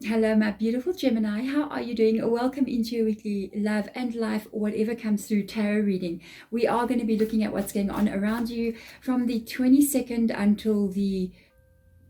Hello, my beautiful Gemini. How are you doing? Welcome into your weekly love and life, or whatever comes through tarot reading. We are going to be looking at what's going on around you from the 22nd until the,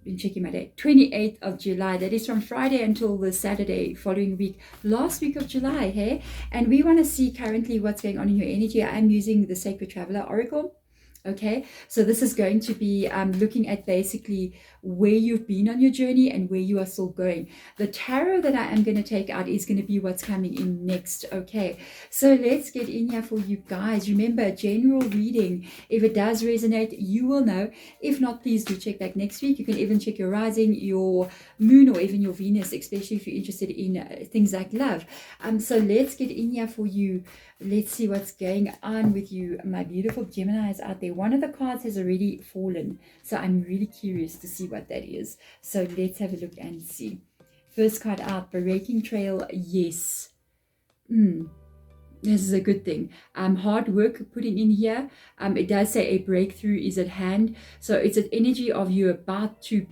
been checking my date, 28th of July. That is from Friday until the Saturday following week, last week of July, hey? And we want to see currently what's going on in your energy. I'm using the Sacred Traveler Oracle. Okay, so this is going to be looking at basically where you've been on your journey and where you are still going. The tarot that I am going to take out is going to be what's coming in next. Okay, so let's get in here for you guys. Remember, general reading, if it does resonate, you will know. If not, please do check back next week. You can even check your rising, your moon, or even your Venus, especially if you're interested in things like love. So let's get in here for you. Let's see what's going on with you, my beautiful Geminis out there. One of the cards has already fallen, so I'm really curious to see what that is. So let's have a look and see. First card out, breaking trail. Yes. This is a good thing. Hard work putting in here. It does say a breakthrough is at hand. So it's an energy of you about to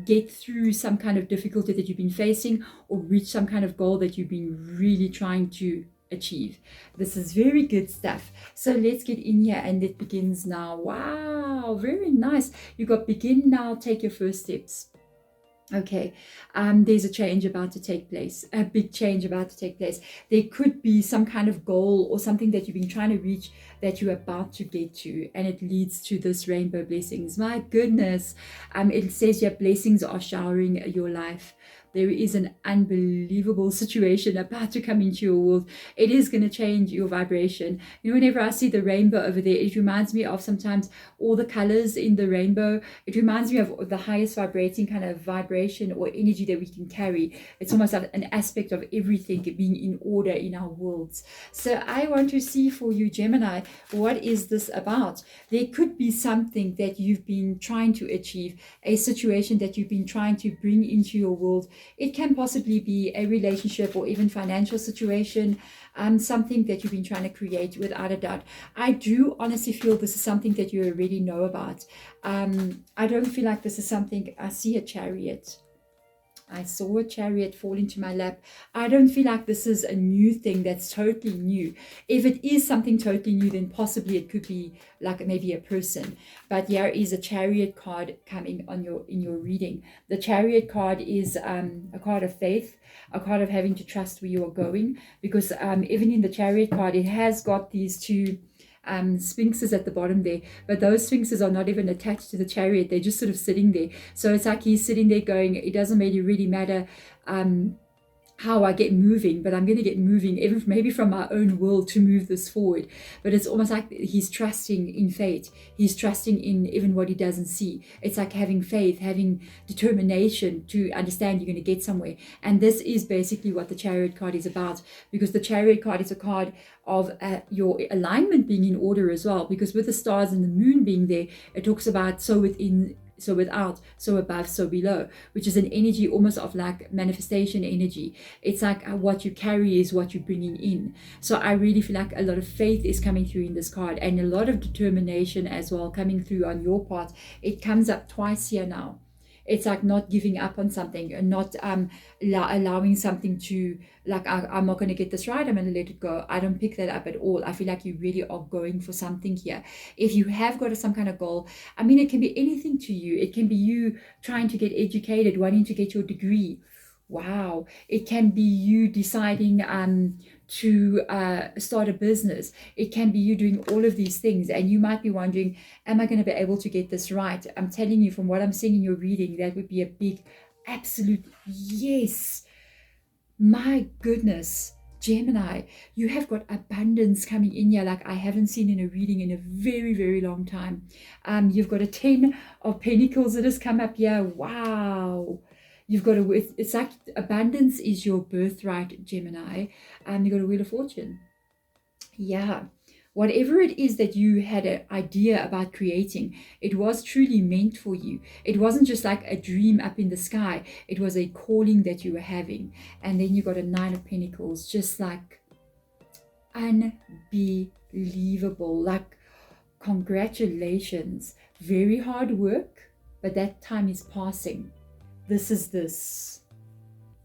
get through some kind of difficulty that you've been facing, or reach some kind of goal that you've been really trying to achieve. This is very good stuff. So let's get in here, and it begins now. Wow, very nice. You got begin now, take your first steps. Okay, there's a change about to take place, a big change about to take place. There could be some kind of goal or something that you've been trying to reach that you're about to get to, and it leads to this rainbow blessings. My goodness, it says your blessings are showering your life. There is an unbelievable situation about to come into your world. It is going to change your vibration. You know, whenever I see the rainbow over there, it reminds me of sometimes all the colors in the rainbow. It reminds me of the highest vibrating kind of vibration or energy that we can carry. It's almost like an aspect of everything being in order in our worlds. So I want to see for you, Gemini, what is this about? There could be something that you've been trying to achieve, a situation that you've been trying to bring into your world. It can possibly be a relationship or even financial situation, something that you've been trying to create, without a doubt. I do honestly feel this is something that you already know about. I don't feel like this is something. I see a chariot. I saw a chariot fall into my lap. I don't feel like this is a new thing that's totally new. If it is something totally new, then possibly it could be like maybe a person. But here is a chariot card coming on in your reading. The chariot card is a card of faith, a card of having to trust where you are going, because even in the chariot card, it has got these two sphinxes at the bottom there, but those sphinxes are not even attached to the chariot. They're just sort of sitting there. So it's like he's sitting there going, it doesn't really matter how I get moving, but I'm going to get moving, even maybe from my own will, to move this forward. But it's almost like he's trusting in fate. He's trusting in even what he doesn't see. It's like having faith, having determination to understand you're going to get somewhere. And this is basically what the chariot card is about, because the chariot card is a card of your alignment being in order as well, because with the stars and the moon being there, it talks about so within, so without, so above, so below, which is an energy almost of like manifestation energy. It's like what you carry is what you're bringing in. So I really feel like a lot of faith is coming through in this card, and a lot of determination as well coming through on your part. It comes up twice here now. It's like not giving up on something, and not allowing something to, like, I'm not going to get this right, I'm going to let it go. I don't pick that up at all. I feel like you really are going for something here. If you have got some kind of goal, I mean, it can be anything to you. It can be you trying to get educated, wanting to get your degree. Wow. It can be you deciding to start a business. It can be you doing all of these things, and you might be wondering, am I going to be able to get this right? I'm telling you, from what I'm seeing in your reading, that would be a big absolute yes. My goodness, Gemini, you have got abundance coming in here like I haven't seen in a reading in a very long time. You've got a 10 of Pentacles that has come up here. Wow. You've got it's like abundance is your birthright, Gemini. You've got a Wheel of Fortune. Yeah. Whatever it is that you had an idea about creating, it was truly meant for you. It wasn't just like a dream up in the sky. It was a calling that you were having. And then you got a 9 of Pentacles, just like unbelievable. Like, congratulations. Very hard work, but that time is passing. This is this.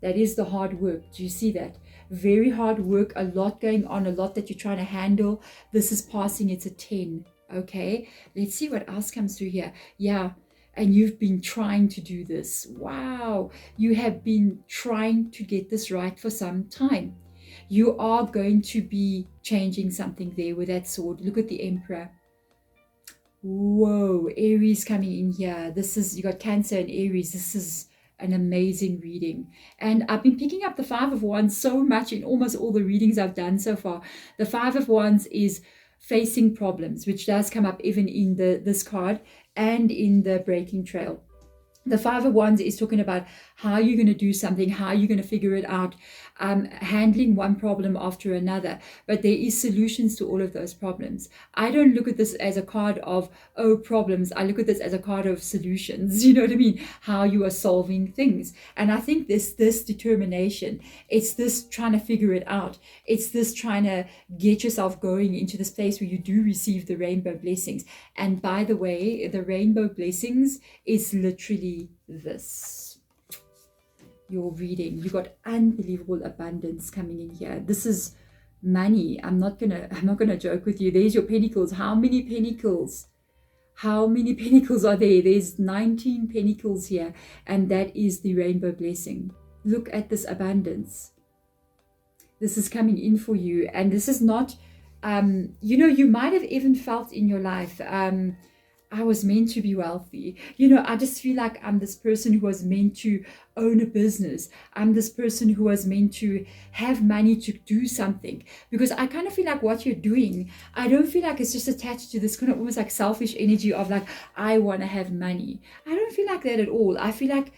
That is the hard work. Do you see that? Very hard work, a lot going on, a lot that you're trying to handle. This is passing, it's a 10. Okay, let's see what else comes through here. Yeah, and you've been trying to do this. Wow, you have been trying to get this right for some time. You are going to be changing something there with that sword. Look at the Emperor. Whoa, Aries coming in here. This is, you got Cancer and Aries. This is an amazing reading. And I've been picking up the Five of Wands so much in almost all the readings I've done so far. The Five of Wands is facing problems, which does come up even in this card and in the Breaking Trail. The Five of Wands is talking about how you're going to do something, how you're going to figure it out, handling one problem after another. But there is solutions to all of those problems. I don't look at this as a card of, oh, problems. I look at this as a card of solutions. You know what I mean? How you are solving things. And I think this determination, it's this trying to figure it out. It's this trying to get yourself going into this place where you do receive the rainbow blessings. And by the way, the rainbow blessings is literally this. Your reading, you got unbelievable abundance coming in here. This is money. I'm not gonna joke with you. There's your pentacles. How many pentacles? How many pentacles are there? There's 19 pentacles here, and that is the rainbow blessing. Look at this abundance. This is coming in for you, and this is not you know, you might have even felt in your life, I was meant to be wealthy. You know, I just feel like I'm this person who was meant to own a business. I'm this person who was meant to have money to do something. Because I kind of feel like what you're doing, I don't feel like it's just attached to this kind of almost like selfish energy of like, I want to have money. I don't feel like that at all. I feel like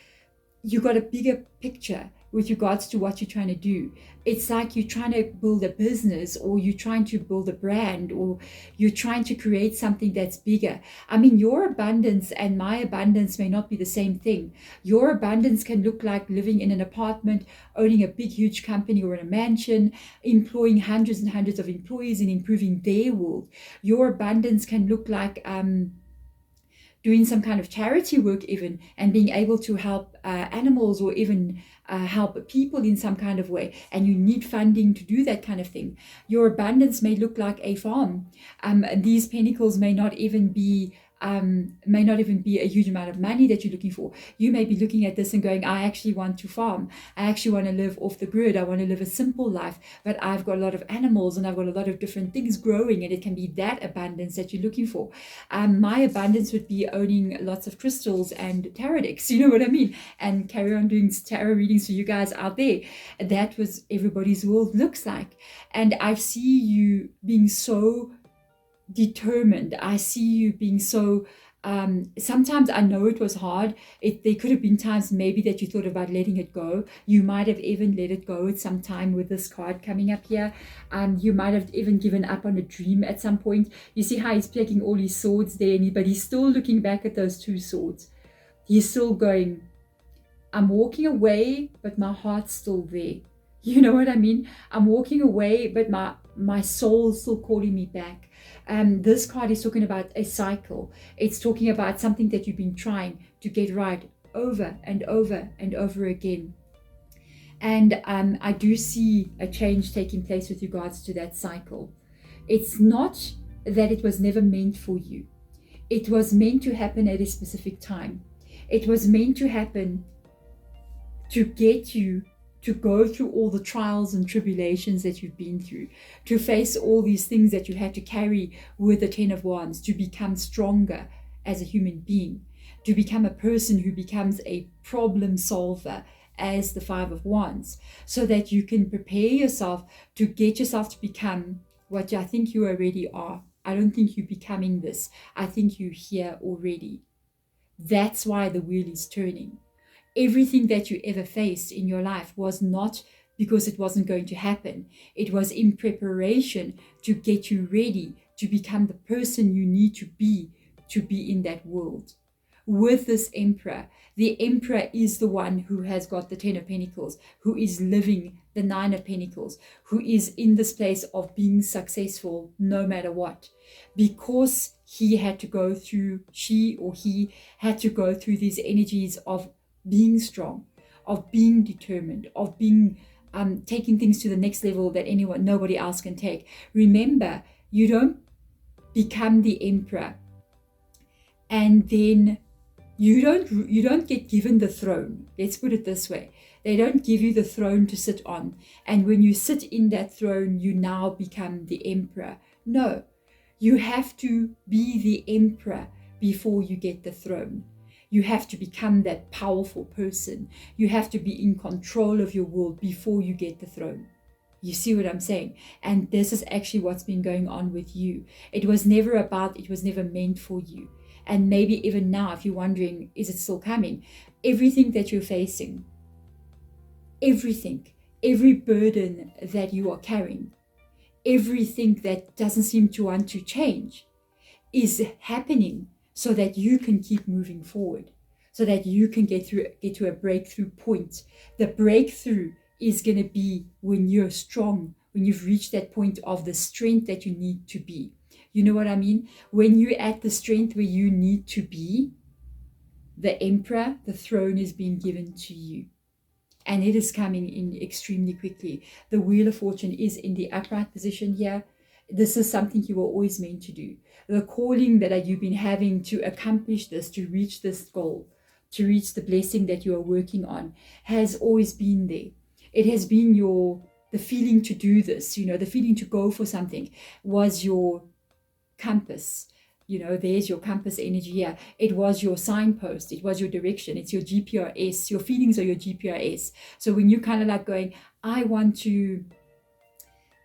you got a bigger picture with regards to what you're trying to do. It's like you're trying to build a business, or you're trying to build a brand, or you're trying to create something that's bigger. I mean, your abundance and my abundance may not be the same thing. Your abundance can look like living in an apartment, owning a big, huge company or in a mansion, employing hundreds and hundreds of employees and improving their world. Your abundance can look like doing some kind of charity work even, and being able to help animals, or even help people in some kind of way, and you need funding to do that kind of thing. Your abundance may look like a farm. These pentacles may not even be a huge amount of money that you're looking for. You may be looking at this and going, I actually want to farm. I actually want to live off the grid. I want to live a simple life, but I've got a lot of animals and I've got a lot of different things growing, and it can be that abundance that you're looking for. My abundance would be owning lots of crystals and tarot decks, you know what I mean? And carry on doing tarot readings for you guys out there. That was everybody's world looks like. And I see you being so determined. I see you being so sometimes I know it was hard. There could have been times maybe that you thought about letting it go. You might have even let it go at some time with this card coming up here. You might have even given up on a dream at some point. You see how he's taking all his swords there, but he's still looking back at those two swords. He's still going, I'm walking away, but my heart's still there. You know what I mean? I'm walking away, but my soul's still calling me back. This card is talking about a cycle. It's talking about something that you've been trying to get right over and over and over again. And I do see a change taking place with regards to that cycle. It's not that it was never meant for you. It was meant to happen at a specific time. It was meant to happen to get you to go through all the trials and tribulations that you've been through, to face all these things that you had to carry with the Ten of Wands, to become stronger as a human being, to become a person who becomes a problem solver as the Five of Wands, so that you can prepare yourself to get yourself to become what I think you already are. I don't think you're becoming this. I think you're here already. That's why the wheel is turning. Everything that you ever faced in your life was not because it wasn't going to happen. It was in preparation to get you ready to become the person you need to be in that world. With this Emperor, the Emperor is the one who has got the Ten of Pentacles, who is living the Nine of Pentacles, who is in this place of being successful no matter what. Because he had to go through, she or he had to go through these energies of being strong, of being determined, of being taking things to the next level that nobody else can take. Remember, you don't become the emperor and then you don't get given the throne. Let's put it this way. They don't give you the throne to sit on. And when you sit in that throne, you now become the emperor. No, you have to be the emperor before you get the throne. You have to become that powerful person. You have to be in control of your world before you get the throne. You see what I'm saying? And this is actually what's been going on with you. It was never meant for you. And maybe even now, if you're wondering, is it still coming? Everything that you're facing, every burden that you are carrying, everything that doesn't seem to want to change is happening so that you can keep moving forward, so that you can get to a breakthrough point. The breakthrough is going to be when you're strong, when you've reached that point of the strength that you need to be. You know what I mean? When you're at the strength where you need to be, the emperor, the throne is being given to you. And it is coming in extremely quickly. The Wheel of Fortune is in the upright position here. This is something you were always meant to do. The calling that you've been having to accomplish this, to reach this goal, to reach the blessing that you are working on, has always been there. It has been the feeling to do this, the feeling to go for something was your compass. There's your compass energy here. It was your signpost. It was your direction. It's your GPRS. Your feelings are your GPRS. So when you're kind of like going, I want to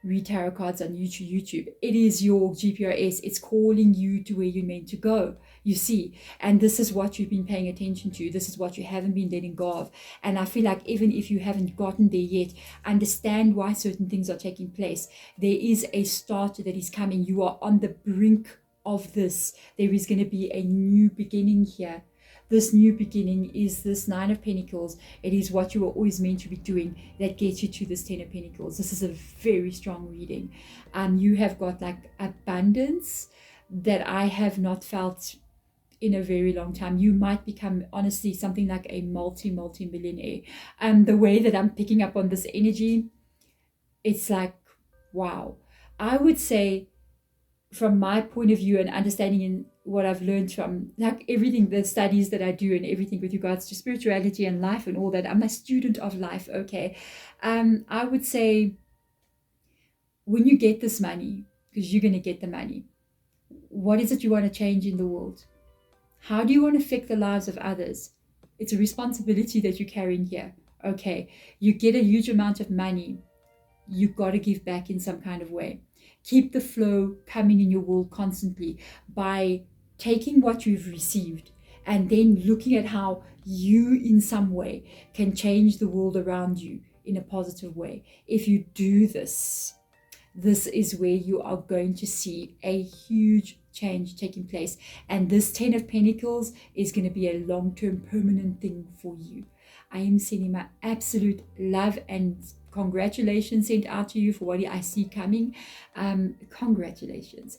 read tarot cards on YouTube, it is your GPRS. It's calling you to where you're meant to go, you see. And this is what you've been paying attention to. This is what you haven't been letting go of. And I feel like even if you haven't gotten there yet, understand why certain things are taking place. There is a start that is coming. You are on the brink of this. There is going to be a new beginning here. This new beginning is this Nine of Pentacles. It is what you were always meant to be doing that gets you to this Ten of Pentacles. This is a very strong reading. You have got like abundance that I have not felt in a very long time. You might become, honestly, something like a multi-millionaire. The way that I'm picking up on this energy, it's like, wow. I would say, from my point of view and understanding in what I've learned from like everything, the studies that I do and everything with regards to spirituality and life and all that, I'm a student of life, okay? I would say when you get this money, because you're going to get the money, what is it you want to change in the world? How do you want to affect the lives of others? It's a responsibility that you're carrying here, okay? You get a huge amount of money. You've got to give back in some kind of way. Keep the flow coming in your world constantly by taking what you've received and then looking at how you in some way can change the world around you in a positive way. If you do this, this is where you are going to see a huge change taking place. And this Ten of Pentacles is going to be a long-term permanent thing for you. I am sending my absolute love and congratulations sent out to you for what I see coming. Congratulations.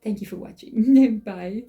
Thank you for watching. Bye.